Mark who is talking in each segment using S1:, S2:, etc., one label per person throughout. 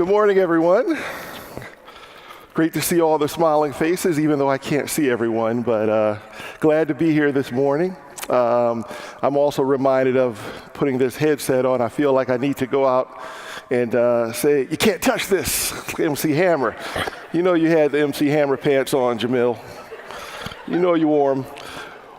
S1: Good morning, everyone. Great to see all the smiling faces, even though I can't see everyone, but glad to be here this morning. I'm also reminded of putting this headset on. I feel like I need to go out and say, you can't touch this, MC Hammer. You know you had the MC Hammer pants on, Jamil. You know you wore them.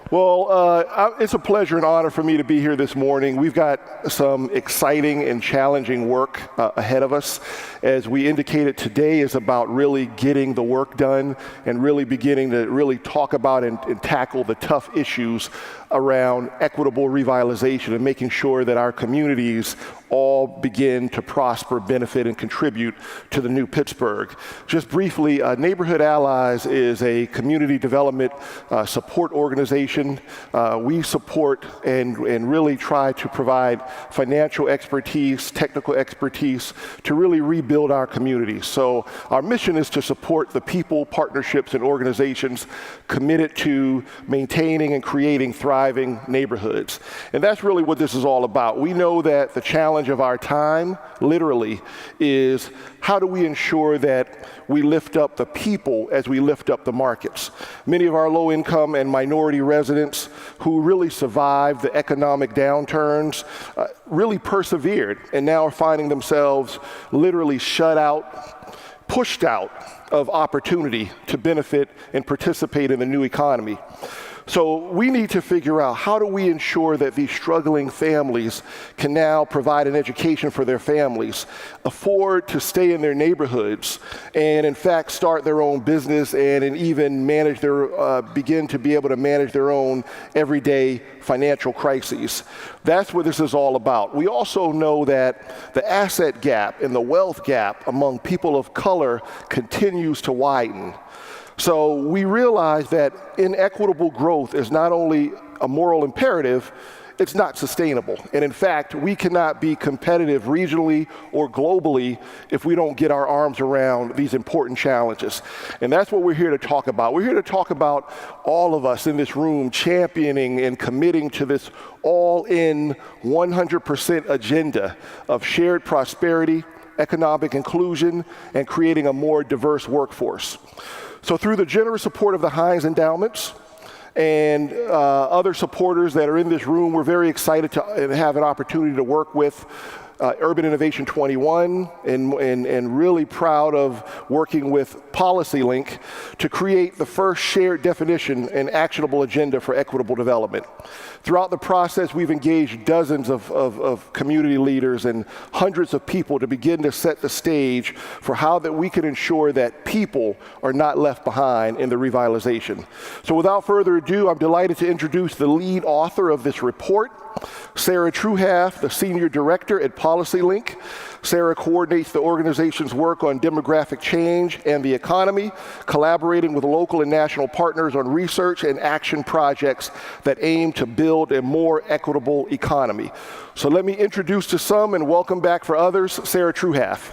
S1: Well, it's a pleasure and honor for me to be here this morning. We've got some exciting and challenging work ahead of us. As we indicated, today is about really getting the work done and really beginning to really talk about and tackle the tough issues around equitable revitalization and making sure that our communities all begin to prosper, benefit, and contribute to the new Pittsburgh. Just briefly, Neighborhood Allies is a community development support organization. We support and really try to provide financial expertise, technical expertise to really rebuild our communities. So our mission is to support the people, partnerships, and organizations committed to maintaining and creating thriving neighborhoods. And that's really what this is all about. We know that the challenge of our time, literally, is how do we ensure that we lift up the people as we lift up the markets. Many of our low-income and minority residents who really survived the economic downturns really persevered and now are finding themselves literally shut out, pushed out of opportunity to benefit and participate in the new economy. So we need to figure out how do we ensure that these struggling families can now provide an education for their families, afford to stay in their neighborhoods, and in fact start their own business and even manage their, begin to be able to manage their own everyday financial crises. That's what this is all about. We also know that the asset gap and the wealth gap among people of color continues to widen. So we realize that inequitable growth is not only a moral imperative, it's not sustainable. And in fact, we cannot be competitive regionally or globally if we don't get our arms around these important challenges. And that's what we're here to talk about. We're here to talk about all of us in this room championing and committing to this all-in 100% agenda of shared prosperity, economic inclusion, and creating a more diverse workforce. So through the generous support of the Heinz Endowments and other supporters that are in this room, we're very excited to have an opportunity to work with Urban Innovation 21 and really proud of working with PolicyLink to create the first shared definition and actionable agenda for equitable development. Throughout the process, we've engaged dozens of community leaders and hundreds of people to begin to set the stage for how that we can ensure that people are not left behind in the revitalization. So without further ado, I'm delighted to introduce the lead author of this report, Sarah Truhaff, the Senior Director at PolicyLink. Sarah coordinates the organization's work on demographic change and the economy, collaborating with local and national partners on research and action projects that aim to build a more equitable economy. So let me introduce to some and welcome back for others, Sarah Truhaff.